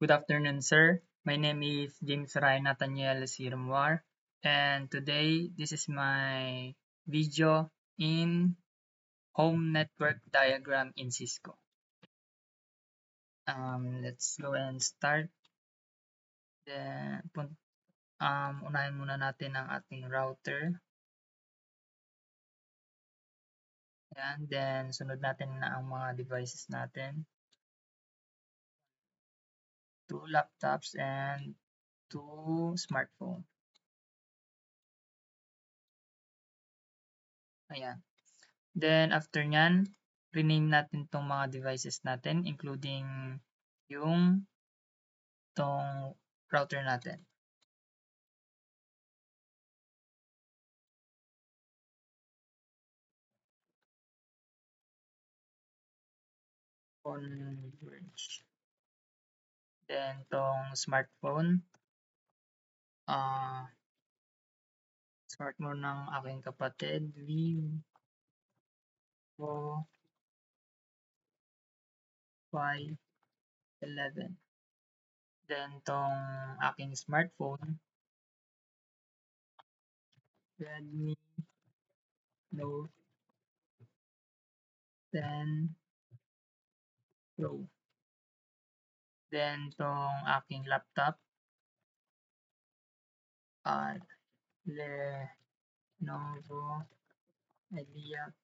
Good afternoon, sir. My name is James Ray Nathaniel Sirmwar, and today this is my video in home network diagram in Cisco. Let's go and start. Then, unahin muna natin ang ating router. Ayan. Then, sunod natin na ang mga devices natin. 2 laptops and 2 smartphone. Ayan. Then, after nyan, rename natin tong mga devices natin, including yung tong router natin. Converge. Then, tong smartphone, smartphone ng aking kapatid, Vivo Y11. Then, tong aking smartphone, Redmi Note 10 Pro. Then, tong aking laptop, Lenovo Idea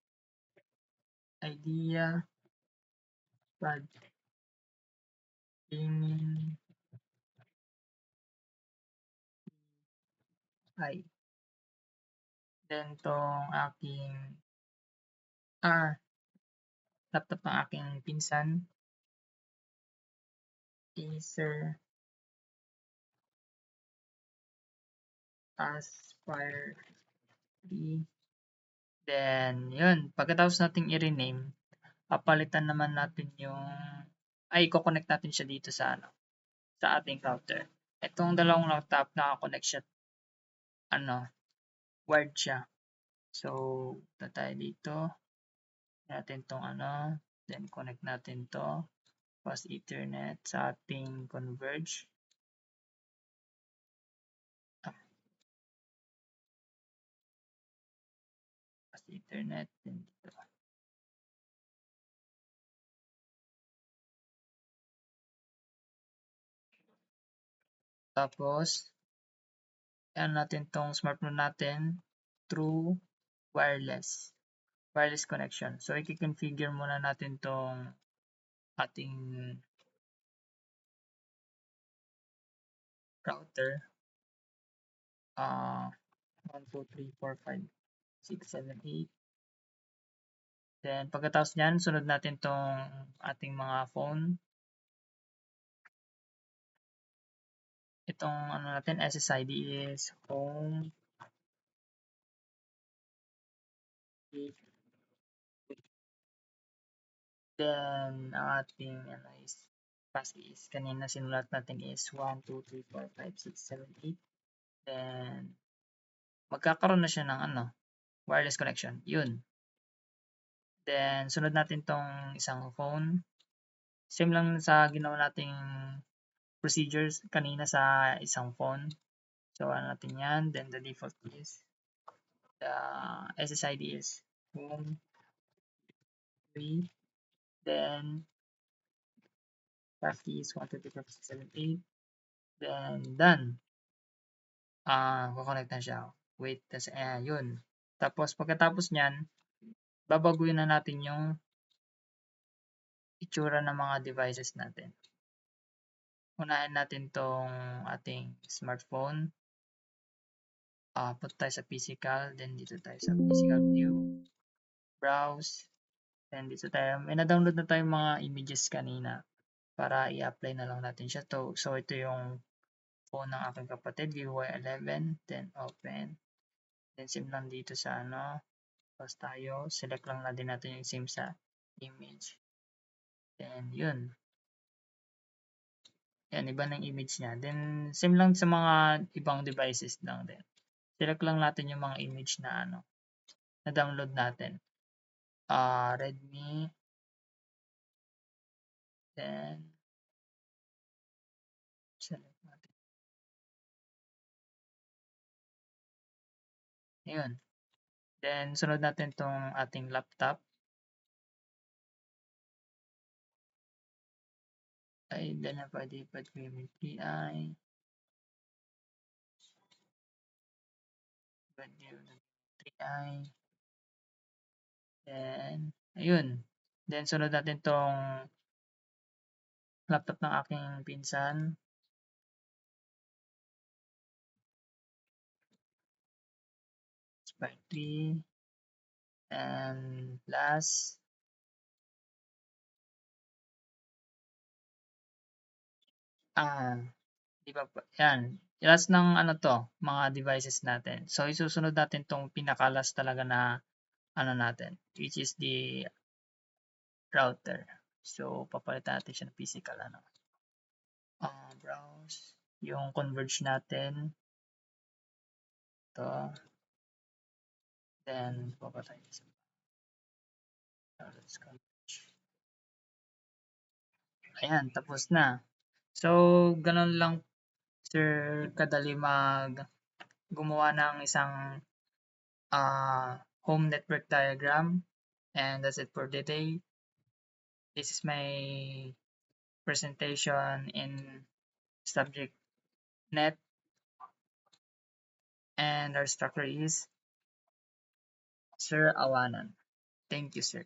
Pad Gaming I. Then, tong aking laptop ng aking pinsan, Acer Aspire 3. Then, yun. Pagkatapos nating i-rename, papalitan naman natin i-connect natin siya dito sa sa ating router. Itong dalawang laptop naka-connect siya, wired siya. So, punta tayo dito. Natin tong then connect natin to. Fast Ethernet sa ating Converge. Fast Ethernet din dito. Tapos, ayan natin tong smartphone natin through wireless connection. So, i-configure muna natin tong ating router. 1, 2, 3, 4, 5, 6, 7, 8. Then, pagkatapos nyan, sunod natin tong ating mga phone. Itong natin, SSID is home. Then, ang ating is passkey is kanina sinulat natin is 1, 2, 3, 4, 5, 6, 7, 8. Then, magkakaroon na siya ng wireless connection. Yun. Then, sunod natin tong isang phone. Same lang sa ginawa nating procedures kanina sa isang phone. So, natin yan. Then, the default is the SSID is home 3. Then, passkey is 1, 2, 3, 4, 5, 6, 7, 8. Then, done. Kukonect na siya. Wait, tas yun. Tapos pagkatapos niyan, babaguhin na natin yung itsura ng mga devices natin. Unahin natin tong ating smartphone. Punta tayo sa physical, then dito tayo sa physical view, browse, then dito tayo. May na-download na tayong mga images kanina para i-apply na lang natin siya to. So ito yung phone ng aking kapatid, Vivo Y11, then open. Then same lang dito sa tapos tayo, select lang na din natin yung same sa image. Then, yun. Yan, iba ng image niya. Then, same lang sa mga ibang devices lang din. Select lang natin yung mga image na na download natin. Redmi. Then, Select natin. Ayun. Then, sunod natin tong ating laptop. Ay, then na pwede pag-gaming PI. Pwede 3i. Then, ayun. Then, sunod natin tong laptop ng aking pinsan. Spark 3. And last, di ba po, yan. Last ng ano to, mga devices natin. So, isusunod natin tong pinakalas talaga na ano natin, which is the router. So, papalitan natin siya ng physical ano. Browse. Yung converge natin. To. Then, papatay sa let's converge. Ayan, tapos na. So, ganun lang, sir, kadali gumawa ng isang home network diagram. And that's it for today. This is my presentation in subject net, and our instructor is Sir Awanan. Thank you, sir.